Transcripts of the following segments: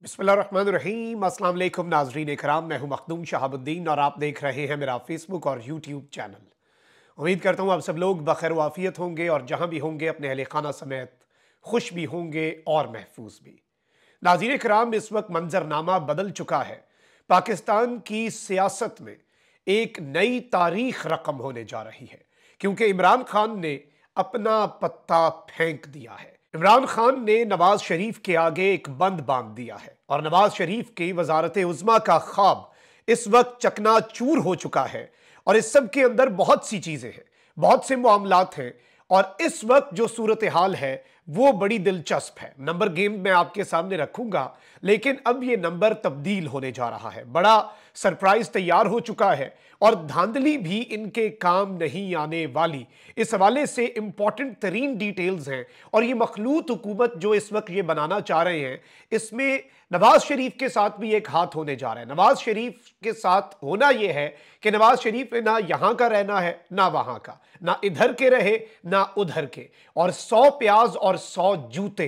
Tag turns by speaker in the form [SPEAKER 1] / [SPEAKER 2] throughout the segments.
[SPEAKER 1] बिस्मिल्लाहिर्रहमानिर्रहीम। अस्सलाम वालेकुम नाज़रीन इकराम, मैं हूं मखदूम शहाबुद्दीन और आप देख रहे हैं मेरा फेसबुक और यूट्यूब चैनल। उम्मीद करता हूं आप सब लोग बखैर वाफियत होंगे और जहां भी होंगे अपने अहले खाना समेत खुश भी होंगे और महफूज भी। नाज़रीन इकराम, इस वक्त मंजरनामा बदल चुका है। पाकिस्तान की सियासत में एक नई तारीख रकम होने जा रही है, क्योंकि इमरान खान ने अपना पत्ता फेंक दिया है। इमरान खान ने नवाज शरीफ के आगे एक बंद बांध दिया है और नवाज शरीफ की वजारत उज़्मा का ख्वाब इस वक्त चकनाचूर हो चुका है। और इस सब के अंदर बहुत सी चीजें हैं, बहुत से मामलात हैं और इस वक्त जो सूरत हाल है वो बड़ी दिलचस्प है। नंबर गेम मैं आपके सामने रखूंगा, लेकिन अब ये नंबर तब्दील होने जा रहा है। बड़ा सरप्राइज तैयार हो चुका है और धांधली भी इनके काम नहीं आने वाली। इस हवाले से इंपॉर्टेंट तरीन डिटेल्स हैं और ये मखलूत हुकूमत जो इस वक्त ये बनाना चाह रहे हैं, इसमें नवाज शरीफ के साथ भी एक हाथ होने जा रहा है। नवाज शरीफ के साथ होना यह है कि नवाज शरीफ ने ना यहां का रहना है ना वहां का, ना इधर के रहे ना उधर के, और 100 प्याज और 100 जूते।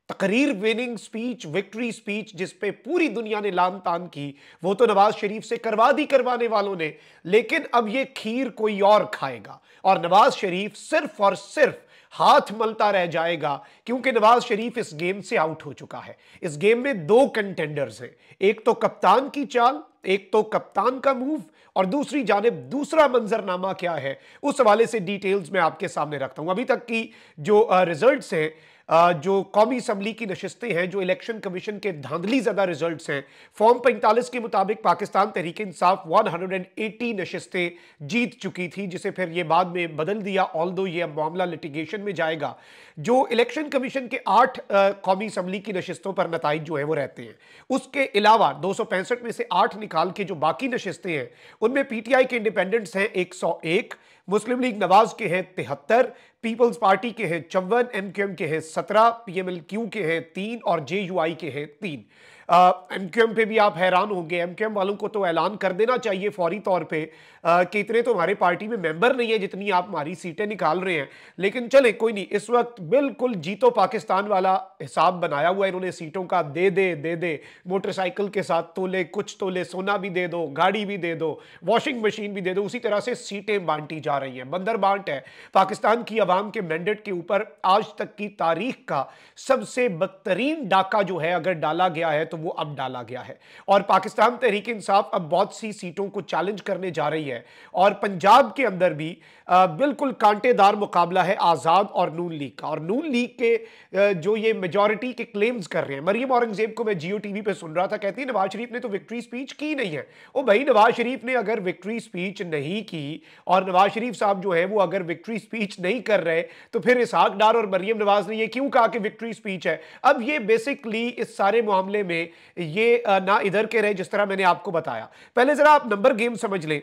[SPEAKER 1] तकरीर, विनिंग स्पीच, विक्ट्री स्पीच जिस पे पूरी दुनिया ने लान तान की, वो तो नवाज शरीफ से करवा दी करवाने वालों ने, लेकिन अब ये खीर कोई और खाएगा और नवाज शरीफ सिर्फ और सिर्फ हाथ मलता रह जाएगा, क्योंकि नवाज शरीफ इस गेम से आउट हो चुका है। इस गेम में दो कंटेंडर्स हैं, एक तो कप्तान की चाल, एक तो कप्तान का मूव, और दूसरी जानिब दूसरा मंजरनामा क्या है उस हवाले से डिटेल्स मैं आपके सामने रखता हूं। अभी तक की जो रिजल्ट्स हैं, जो कौमी असम्बली की नशिस्तें हैं, जो इलेक्शन कमीशन के धांधली ज़्यादा रिजल्ट्स हैं, फॉर्म 45 के मुताबिक पाकिस्तान तहरीक इंसाफ 180 नशिस्तें जीत चुकी थी, जिसे फिर ये बाद में बदल दिया, ऑल्दो ये अब मामला लिटिगेशन में जाएगा। जो इलेक्शन कमीशन के 8 कौमी असम्बली की नशिस्तों पर नताइज जो है वो रहते हैं, उसके अलावा 265 में से 8 निकाल के जो बाकी नशिस्तें हैं उनमें पीटीआई के इंडिपेंडेंट्स हैं 101, मुस्लिम लीग नवाज के हैं 73, पीपल्स पार्टी के हैं 54, एमक्यूएम के हैं 17, पीएमएलक्यू के हैं 3 और जेयूआई के हैं 3। एमक्यूएम पे भी आप हैरान होंगे, एमक्यूएम वालों को तो ऐलान कर देना चाहिए फौरी तौर पे कि इतने तो हमारे पार्टी में मेंबर नहीं है जितनी आप हमारी सीटें निकाल रहे हैं। लेकिन चले कोई नहीं, इस वक्त बिल्कुल जीतो पाकिस्तान वाला हिसाब बनाया हुआ है इन्होंने सीटों का। दे दे मोटरसाइकिल के साथ तोले, कुछ तोले सोना भी दे दो, गाड़ी भी दे दो, वॉशिंग मशीन भी दे दो, उसी तरह से सीटें बांटी जा रही हैं। बंदर बांट है। पाकिस्तान की आवाम के मैंडेट के ऊपर आज तक की तारीख का सबसे बदतरीन डाका जो है अगर डाला गया है तो वो अब डाला गया है। और पाकिस्तान तहरीक इंसाफ अब बहुत सी सीटों को चैलेंज करने जा रही है और पंजाब के अंदर भी बिल्कुल कांटेदार मुकाबला है आजाद और नून लीग का। और नून लीग के जो ये मेजॉरिटी के क्लेम्स कर रहे हैं, मरियम औरंगजेब को मैं जियो टीवी पे सुन रहा था, कहती है नवाज शरीफ ने तो विक्ट्री स्पीच की नहीं है। ओ भाई, नवाज शरीफ ने अगर विक्ट्री स्पीच नहीं की और नवाज शरीफ साहब जो है वो अगर विक्ट्री स्पीच नहीं कर रहे तो फिर इसहाक डार और मरियम नवाज ने ये क्यों कहा कि विक्ट्री स्पीच है? अब ये बेसिकली इस सारे मामले में ये ना इधर के रहे, जिस तरह मैंने आपको बताया। पहले जरा आप नंबर गेम समझ लें।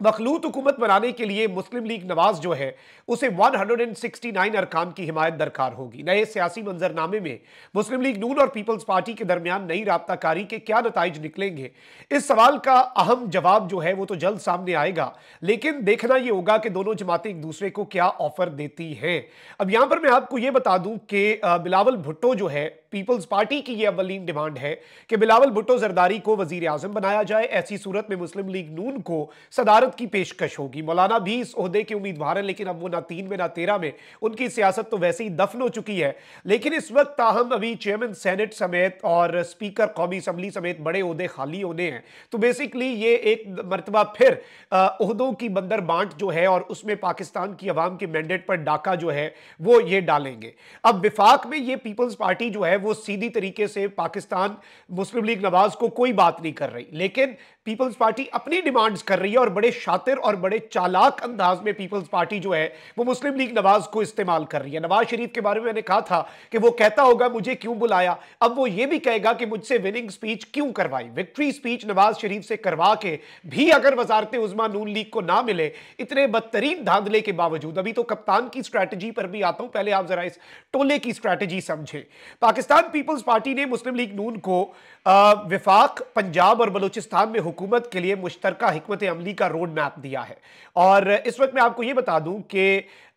[SPEAKER 1] मखलूत हुकूमत बनाने के लिए मुस्लिम लीग नवाज जो है उसे 169 अरकान की हिमायत दरकार होगी। नए सियासी मंजरनामे में मुस्लिम लीग नून और पीपल्स पार्टी के दरमियान नई राब्ताकारी के क्या नताइज निकलेंगे, इस सवाल का अहम जवाब जो है वो तो जल्द सामने आएगा, लेकिन देखना यह होगा कि दोनों जमातें एक दूसरे को क्या ऑफर देती हैं। अब यहां पर मैं आपको यह बता दूं कि बिलावल भुट्टो जो है, पीपल्स पार्टी की यह अवलीन डिमांड है कि बिलावल भुट्टो जरदारी को वजीर आजम बनाया जाए। ऐसी सूरत में मुस्लिम लीग नून को सदारत की पेशकश होगी। मौलाना भी इस ओहदे के उम्मीदवार हैं, लेकिन अब वो ना 3 में ना 13 में, उनकी सियासत तो वैसे ही दफन हो चुकी है। लेकिन इस वक्त ताहम अभी चेयरमैन सेनेट समेत और स्पीकर कौमी असम्बली समेत बड़े ओहदे खाली होने हैं। तो बेसिकली ये एक मरतबा फिर ओहदों की बंदर बांट जो है और उसमें पाकिस्तान की अवाम के मैंडेट पर डाका जो है वो ये डालेंगे। अब विफाक में ये पीपल्स पार्टी जो है वो सीधी तरीके से पाकिस्तान मुस्लिम लीग नवाज को कोई बात नहीं कर रही, लेकिन पीपल्स पार्टी अपनी डिमांड्स कर रही है और बड़े शातिर और बड़े चालाक अंदाज में पीपल्स पार्टी जो है वो मुस्लिम लीग नवाज को इस्तेमाल कर रही है। नवाज शरीफ के बारे में मैंने कहा था कि वो कहता होगा मुझे क्यों बुलाया, अब वो ये भी कहेगा कि मुझसे विनिंग स्पीच क्यों करवाई। विक्ट्री स्पीच नवाज शरीफ से करवा के भी अगर वजारत उज़्मा नून लीग को ना मिले, इतने बदतरीन धांधले के बावजूद। अभी तो कप्तान की स्ट्रैटेजी पर भी आता हूं, पहले आप जरा इस टोले की स्ट्रैटेजी समझें। पाकिस्तान पाकिस्तान पीपल्स पार्टी ने मुस्लिम लीग नून को विफाक, पंजाब और बलूचिस्तान में हुकूमत के लिए मुश्तरका हिकमत अमली का रोड मैप दिया है। और इस वक्त मैं आपको यह बता दूं कि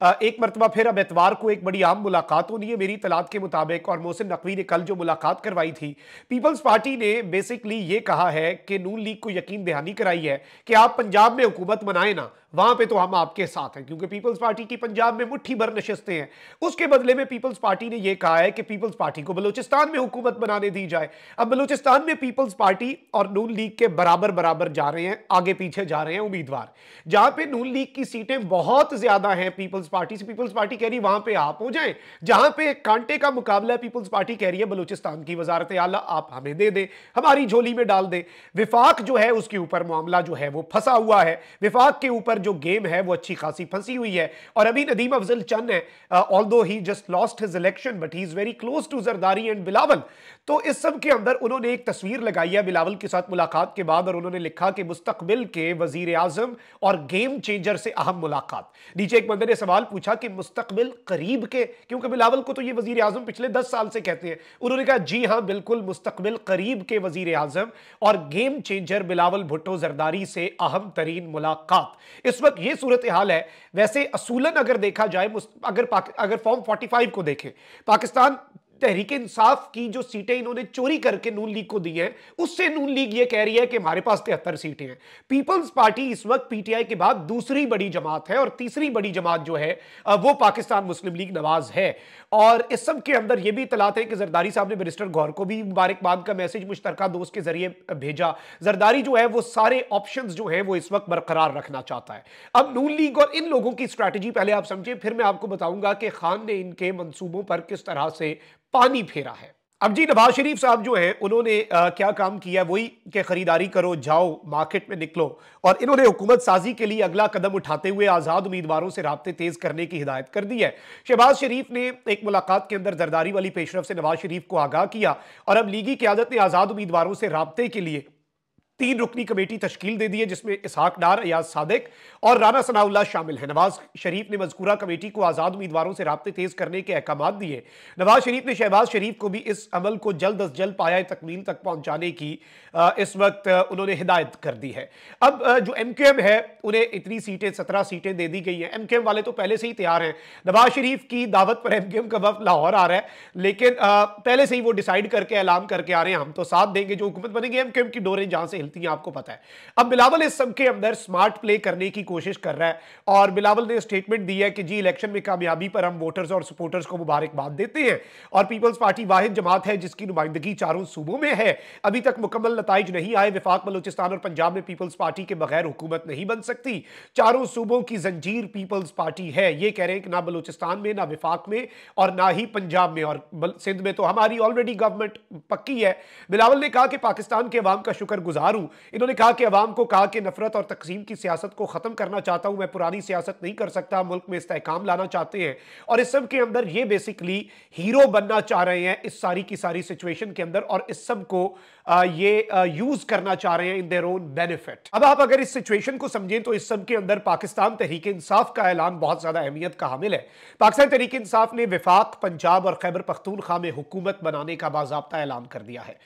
[SPEAKER 1] एक मरतबा फिर अब एतवार को एक बड़ी आम मुलाकात होनी है मेरी इतलात के मुताबिक, और मोहसिन नकवी ने कल जो मुलाकात करवाई थी, पीपल्स पार्टी ने बेसिकली ये कहा है कि नून लीग को यकीन दहानी कराई है कि आप पंजाब में हुकूमत बनाए ना, वहां पे तो हम आपके साथ हैं, क्योंकि पीपल्स पार्टी की पंजाब में मुट्ठी भर नशिस्तें हैं। उसके बदले में पीपल्स पार्टी ने यह कहा है कि पीपल्स पार्टी को बलूचिस्तान में हुकूमत बनाने दी जाए। अब बलूचिस्तान में पीपल्स पार्टी और नून लीग के बराबर बराबर जा रहे हैं, आगे पीछे जा रहे हैं उम्मीदवार। जहां पे नून लीग की सीटें बहुत ज्यादा हैं पीपल्स पार्टी से, पीपल्स पार्टी कह रही है वहां पे आप हो जाएं। जहां पे कांटे का मुकाबला है, पीपल्स पार्टी कह रही है बलूचिस्तान की वजारत आला आप हमें दे दें, हमारी झोली में डाल दें। विफाक जो है उसके ऊपर मामला जो है वो फंसा हुआ है, विफाक के ऊपर जो गेम है वो अच्छी खासी फंसी हुई है। और अभी नदीम अफजल चंद है, although he just lost his election but he is very close to Zardari and Bilawal. तो इस सब के अंदर उन्होंने एक तस्वीर लगाई है बिलावल के साथ मुलाकात के बाद, और उन्होंने लिखा कि मुस्तकबिल के वजीर आजम और गेम चेंजर से अहम मुलाकात। नीचे एक बंदे ने सवाल पूछा कि मुस्तकबिल करीब के, क्योंकि बिलावल को तो ये वजीर आजम पिछले 10 साल से कहते हैं। उन्होंने कहा जी हां बिल्कुल, मुस्तकबिल करीब के वजीर आजम और गेम चेंजर बिलावल भुट्टो जरदारी से अहम तरीन मुलाकात। इस वक्त ये सूरत हाल है। वैसे असूलन अगर देखा जाए, अगर फॉर्म 45 को देखें, पाकिस्तान तहरीक इंसाफ की जो सीटें इन्होंने चोरी करके नून लीग को दी हैं, उससे नून लीग ये कह रही है कि हमारे पास 73 सीटें हैं। पीपल्स पार्टी इस वक्त पीटीआई के बाद दूसरी बड़ी जमात है, और तीसरी बड़ी जमात जो है वो पाकिस्तान मुस्लिम लीग नवाज है। और इस सब के अंदर यह भी इतलात है कि जरदारी साहब ने बैरिस्टर गौहर को भी मुबारकबाद का मैसेज मुश्तरका दोस्त के जरिए भेजा। जरदारी जो है वो सारे ऑप्शंस जो है वो इस वक्त बरकरार रखना चाहता है। अब नून लीग और इन लोगों की स्ट्रैटेजी पहले आप समझें, फिर मैं आपको बताऊंगा कि खान ने इनके मंसूबों पर किस तरह से पानी फेरा है। अब जी नवाज शरीफ साहब जो हैं उन्होंने क्या काम किया, वही कि खरीदारी करो, जाओ मार्केट में निकलो, और इन्होंने हुकूमत साजी के लिए अगला कदम उठाते हुए आजाद उम्मीदवारों से राब्ते तेज करने की हिदायत कर दी है। शहबाज शरीफ ने एक मुलाकात के अंदर जरदारी वाली पेशरफ से नवाज शरीफ को आगाह किया, और अब लीगी क़यादत ने आजाद उम्मीदवारों से राब्ते के लिए 3 रुकनी कमेटी तश्कील दे दी है, जिसमें इसहाक डार, अयाज सादिक और राना सनाउल्लाह शामिल हैं। नवाज शरीफ ने मज़कूरा कमेटी को आज़ाद उम्मीदवारों से राब्ते तेज करने के अहकामात दिए। नवाज शरीफ ने शहबाज शरीफ को भी इस अमल को जल्द अज जल्द पाया तकमील तक पहुंचाने की इस वक्त उन्होंने हिदायत कर दी है। अब जो एमक्यूएम है उन्हें इतनी सीटें 17 सीटें दे दी गई हैं। एमक्यूएम वाले तो पहले से ही तैयार हैं। नवाज शरीफ की दावत पर एमक्यूएम का वफ्द लाहौर आ रहा है, लेकिन पहले से ही वो डिसाइड करके ऐलान करके आ रहे हैं हम तो साथ देंगे, जो हुकूमत बनेगी एमक्यूएम की डोरें जहां से हिलती हैं आपको पता है। अब बिलावल इस सब के अंदर स्मार्ट प्ले करने की कोशिश कर रहा है, और बिलावल ने स्टेटमेंट दी है कि जी इलेक्शन में कामयाबी पर हम वोटर्स और सपोर्टर्स को मुबारकबाद देते हैं, और पीपल्स पार्टी वाहिद जमात है जिसकी नुमाइंदगी चारों सूबों में है। अभी तक मुकम्मल नताइज नहीं आए। विफाक, बलूचिस्तान और पंजाब में पीपल्स पार्टी के बगैर हुकूमत नहीं बन सकती। चारों सूबों की जंजीर पीपल्स पार्टी है। ये कह रहे हैं कि ना बलूचिस्तान में, ना विफाक में, और ना ही पंजाब में, और सिंध में तो हमारी ऑलरेडी गवर्नमेंट पक्की है। बिलावल ने कहा कि पाकिस्तान के अवाम का शुक्रगुजार हूं। इन्होंने कहा कि अवाम को कहा कि नफरत और तकसीम की सियासत को खत्म करना चाहता हूं, मैं पुरानी सियासत नहीं कर सकता, मुल्क में इस्तेहकाम लाना चाहते हैं, और इस सब के अंदर ये बेसिकली हीरो बनना चाह रहे हैं इस सारी की सारी सिचुएशन के अंदर, और इस सब को ये यूज करना चाह रहे हैं इन देयर ओन बेनिफिट। अब आप अगर इस सिचुएशन को समझें तो इस सब के अंदर पाकिस्तान तहरीक इंसाफ का ऐलान बहुत ज्यादा अहमियत का हामिल है। पाकिस्तान तहरीक इंसाफ ने विफाक, पंजाब और खैबर पख्तूनख्वा में हुकूमत बनाने का बाज़ाब्ता ऐलान कर दिया है।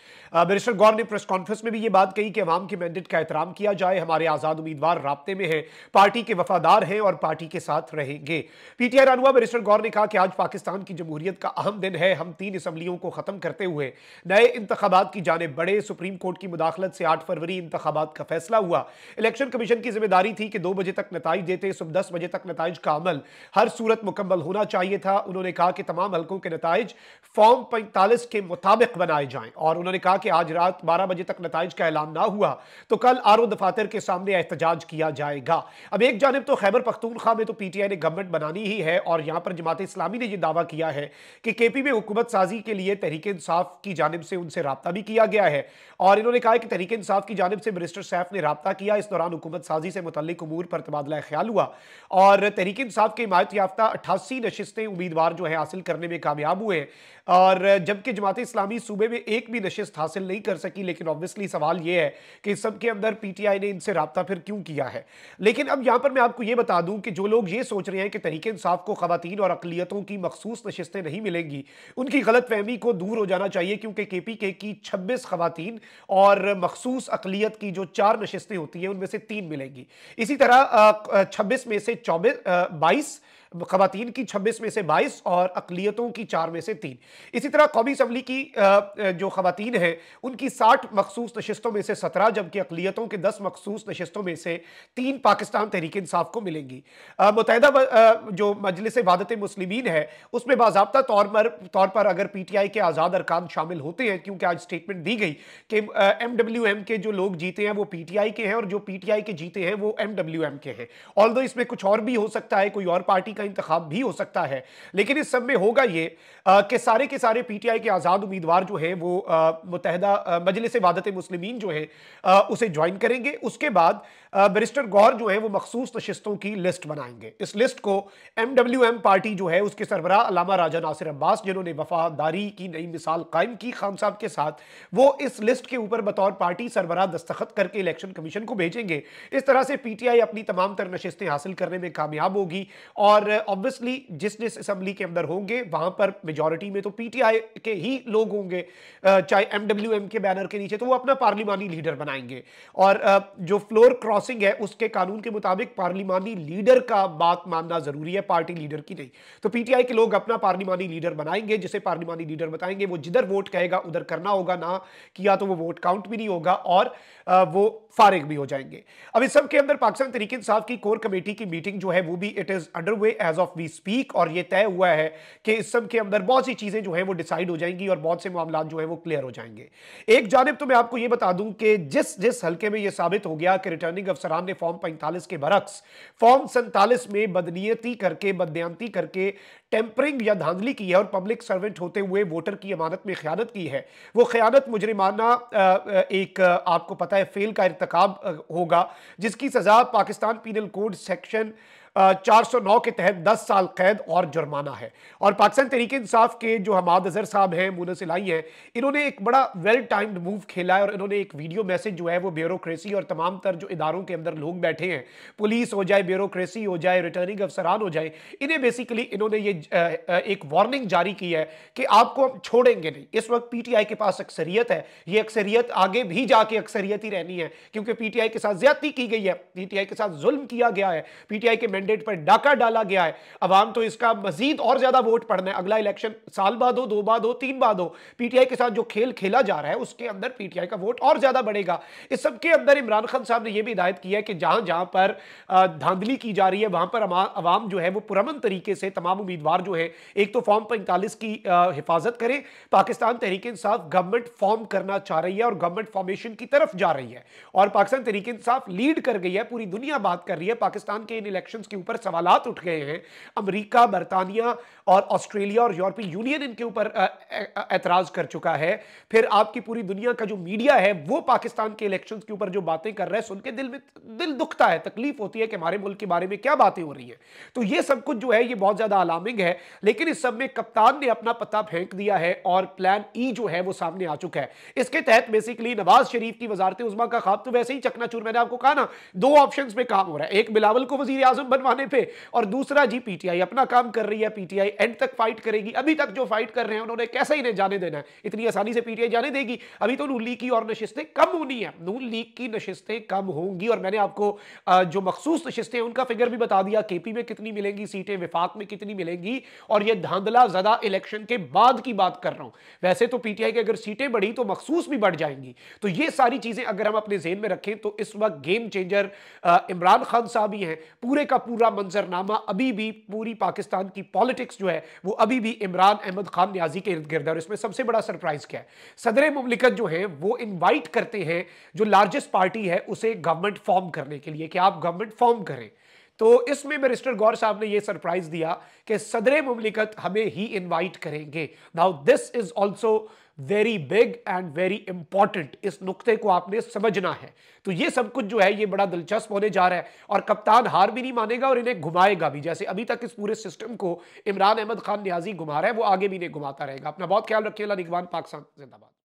[SPEAKER 1] बैरिस्टर गौहर ने प्रेस कॉन्फ्रेंस में भी ये बात कही कि अवाम के मैंडेट का एहतराम किया जाए, हमारे आजाद उम्मीदवार राब्ते में हैं, पार्टी के वफादार हैं और पार्टी के साथ रहेंगे। पीटीआई रहनुमा बैरिस्टर गौहर ने कहा कि आज पाकिस्तान की जमहूरियत का अहम दिन है। हम 3 असम्बलियों को खत्म करते हुए नए इंतखाबात की जानिब बढ़े। सुप्रीम कोर्ट की मुदाखलत से 8 फरवरी इंतखाबात का फैसला हुआ। इलेक्शन कमीशन की जिम्मेदारी थी कि 2 बजे तक नताइज देते, सुबह 10 बजे तक नताइज का अमल हर सूरत मुकम्मल होना चाहिए था। उन्होंने कहा कि तमाम हलकों के नताइज फॉर्म 45 के मुताबिक बनाए जाएं, और उन्होंने कहा कि आज रात 12 बजे तक नताइज का ऐलान ना हुआ तो कल आरओ दफातर के सामने एहतजाज किया जाएगा। अब एक जानिब तो खैबर पख्तूनख्वा में तो पीटीआई ने गवर्नमेंट बनानी ही है, और यहां पर जमात इस्लामी ने यह दावा किया है कि केपी में हुकूमत साजी के लिए तहरीक इंसाफ की जानिब से उनसे राब्ता भी किया गया है, और इन्होंने कहा कि तहरीक इंसाफ की जानिब से बैरिस्टर सैफ ने राब्ता किया। इस दौरान हुकूमत साजी से मुतल्लिक उमूर पर तबादला ख्याल हुआ, और तहरीक इंसाफ के हिमायत याफ्ता 88 नशिस्तें उम्मीदवार जो है हासिल करने में कामयाब हुए। और जबकि जमात इस्लामी सूबे में एक भी नशिस्त हासिल नहीं कर सकी। लेकिन ऑब्वियसली सवाल यह है कि इस सब के अंदर पीटीआई ने इनसे राब्ता फिर क्यों किया है। लेकिन अब यहां पर मैं आपको यह बता दूं कि जो लोग ये सोच रहे हैं कि तहरीक इंसाफ को खवातीन और अकलियतों की मखसूस नशिस्तें नहीं मिलेंगी, उनकी गलतफहमी को दूर हो जाना चाहिए, क्योंकि केपीके की 26 खवातीन और मखसूस अकलियत की जो 4 नशिस्तें होती हैं उनमें से 3 मिलेंगी। इसी तरह 26 में से 22 खवातीन की 26 में से 22 और अकलियतों की 4 में से 3। इसी तरह कौमी असम्बली की जो खवातीन हैं उनकी 60 मखसूस नशिस्तों में से 17, जबकि अकलियतों के 10 मखसूस नशिस्तों में से 3 पाकिस्तान तहरीक इंसाफ को मिलेंगी। मुत्तहिदा जो मजलिस वहादत मुस्लिमीन है उसमें बाज़ाब्ता तौर पर अगर पीटीआई के आज़ाद अरकान शामिल होते हैं, क्योंकि आज स्टेटमेंट दी गई कि MWM के जो लोग जीते हैं वो पीटीआई के हैं और जो पीटीआई के जीते हैं वो MWM के हैं। ऑल्दो इसमें कुछ और भी हो सकता है, कोई और पार्टी का इंतखाब भी हो सकता है, लेकिन इस सब में होगा ये कि सारे के सारे पीटीआई के आजाद उम्मीदवार जो हैं वो मुत्तहिदा मजलिस वहादत मुस्लिमीन जो है उसे ज्वाइन करेंगे। उसके बाद बैरिस्टर गौहर जो है वो मखसूस नशिस्तों की लिस्ट बनाएंगे। इस लिस्ट को MWM पार्टी जो है उसके सरबराह अल्लामा राजा नासिर अब्बास, जिन्होंने वफादारी की नई मिसाल कायम की खान साहब के साथ, वो इस लिस्ट के ऊपर बतौर पार्टी सरबराह दस्तखत करके इलेक्शन कमीशन को भेजेंगे। इस तरह से पीटीआई अपनी तमाम तर नशिस्तें हासिल करने में कामयाब होगी और ऑब्वियसली जिस जिस असम्बली के अंदर होंगे वहां पर मेजॉरिटी में तो पीटीआई के ही लोग होंगे, चाहे MWM के बैनर के नीचे, तो वो अपना पार्लिमानी लीडर बनाएंगे। और जो फ्लोर क्रॉसिंग है उसके कानून के मुताबिक पार्लिमानी लीडर का बात मानना जरूरी है, पार्टी लीडर की नहीं। तो पीटीआई के लोग अपना पार्लिमानी लीडर बनाएंगे, जिसे पार्लिमानी लीडर बताएंगे। वो जिधर वोट कहेगा उधर करना होगा, ना किया तो वो वोट काउंट भी नहीं होगा और वो फारिग भी हो जाएंगे। अब इस सब के अंदर पाकिस्तान तहरीक इंसाफ की कोर कमेटी की मीटिंग जो है वो भी it is under way as of we speak, और ये तय हुआ है कि इस सब के अंदर बहुत सी चीजें जो है वो डिसाइड हो जाएंगी और बहुत से मामला जो है वो क्लियर हो जाएंगे। एक जानिब तो मैं आपको ये बता दूं कि जिस जिस हल्के में ये साबित हो गया कि रिटर्निंग अफसरान ने फॉर्म 45 के बरक्स फॉर्म 47 में बदनीयती करके, बददयांती करके, टेम्परिंग या धांधली की है और पब्लिक सर्वेंट होते हुए वोटर की अमानत में खयानत की है, वो खयानत मुजरिमाना एक आपको पता है फेल का इर्तकाब होगा, जिसकी सजा पाकिस्तान पीनल कोड सेक्शन 409 के तहत 10 साल कैद और जुर्माना है। और पाकिस्तान तहरीक इंसाफ के जो हमाद अजहर साहब हैं, मुनस इलाही हैं, इन्होंने एक बड़ा वेल टाइम्ड मूव खेला है और इन्होंने एक वीडियो मैसेज जो है वो ब्यूरोक्रेसी और तमाम तर जो इदारों के अंदर लोग बैठे हैं, पुलिस हो जाए, ब्यूरोक्रेसी हो जाए, रिटर्निंग अफसरान हो जाए, इन्हें बेसिकली इन्होंने ये एक वार्निंग जारी की है कि आपको हम छोड़ेंगे नहीं। इस वक्त पीटीआई के पास अक्सरियत है, ये अक्सरियत आगे भी जाके अक्सरियत ही रहनी है, क्योंकि पीटीआई के साथ ज्यादती की गई है, पीटीआई के साथ जुल्म किया गया है, पीटीआई के मैंडेट पर डाका डाला गया है। अवाम तो इसका मजीद और ज्यादा वोट पड़ना है। अगला इलेक्शन साल बाद हो, 2 बाद हो, 3 बाद हो, पीटीआई के साथ जो खेल खेला जा रहा है उसके अंदर पीटीआई का वोट और ज्यादा बढ़ेगा। इस सब के अंदर इमरान खान साहब ने यह भी हिदायत की है कि जहां जहां पर धांधली की जा रही है वहां पर अवाम जो है वो पुरअमन तरीके से तमाम उम्मीदवार जो है एक तो फॉर्म 45 की हिफाजत करें। पाकिस्तान तहरीक इंसाफ गवर्नमेंट फॉर्म करना चाह रही है और गवर्नमेंट फॉर्मेशन की तरफ जा रही है और पाकिस्तान तहरीक इंसाफ लीड कर गई है। पूरी दुनिया बात कर रही है। पाकिस्तान के इन इलेक्शंस के ऊपर सवालात उठ गए हैं। अमेरिका, बरतानिया और ऑस्ट्रेलिया और यूरोपीय यूनियन इनके ऊपर एतराज कर चुका है। फिर आपकी पूरी दुनिया का जो मीडिया है वो पाकिस्तान के इलेक्शंस के ऊपर जो बातें कर रहा है सुन के दिल दुखता है, तकलीफ होती है कि हमारे मुल्क के बारे में क्या बातें हो रही हैं। तो ये सब कुछ जो है ये बहुत ज्यादा अलार्मिंग है। लेकिन इस सब में कप्तान ने अपना पत्ता फेंक दिया है और प्लान ई जो है वो सामने आ चुका है। इसके तहत बेसिकली नवाज शरीफ की वजारत उज़्मा का ख्वाब तो वैसे ही चकनाचूर, मैंने आपको कहा ना, 2 ऑप्शंस पे काम हो रहा है, एक बिलावल को वजीर आजम बनवाने पे और दूसरा जी पीटीआई अपना काम कर रही है। पीटीआई एंड तक फाइट करेगी। अभी तक जो फाइट कर रहे हैं उन्होंने कैसे इन्हें जाने देना है? इतनी आसानी से पीटीआई जाने देगी? अभी तो नून लीग की और नशिस्तें कम होनी है, नून लीग की नशिस्तें कम होंगी। और मैंने आपको जो मखसूस नशिस्तें उनका फिगर भी बता दिया, केपी में कितनी मिलेंगी सीटें, विफाक में कितनी मिलेंगी। और ये धांधला ज़्यादा इलेक्शन के बाद की बात कर रहा हूं। वैसे तो पीटीआई की अगर सीटें बढ़ी तो मखसूस भी बढ़ जाएंगी। तो ये सारी चीजें अगर हम अपने ज़हन में रखें तो इस वक्त गेम चेंजर इमरान खान साहब ही हैं। पूरे का पूरा मंजरनामा अभी भी पूरी पाकिस्तान की पॉलिटिक्स जो है वो अभी भी इमरान अहमद खान न्याजी के इर्द गिर्द है। और इसमें सबसे बड़ा सरप्राइज क्या है, सदर मुमलिकत जो है वो इनवाइट करते हैं जो लार्जेस्ट पार्टी है उसे गवर्नमेंट फॉर्म करने के लिए कि आप गवर्नमेंट फॉर्म करें। तो इसमें बैरिस्टर गौहर साहब ने यह सरप्राइज दिया कि सदर मुमलिकत हमें ही इनवाइट करेंगे। Now this is also very big and very important. इस नुक्ते को आपने समझना है। तो ये सब कुछ जो है ये बड़ा दिलचस्प होने जा रहा है और कप्तान हार भी नहीं मानेगा और इन्हें घुमाएगा भी। जैसे अभी तक इस पूरे सिस्टम को इमरान अहमद खान नियाजी घुमा रहा है, वो आगे भी इन्हें घुमाता रहेगा। अपना बहुत ख्याल रखिए। निगहबान पाकिस्तान जिंदाबाद।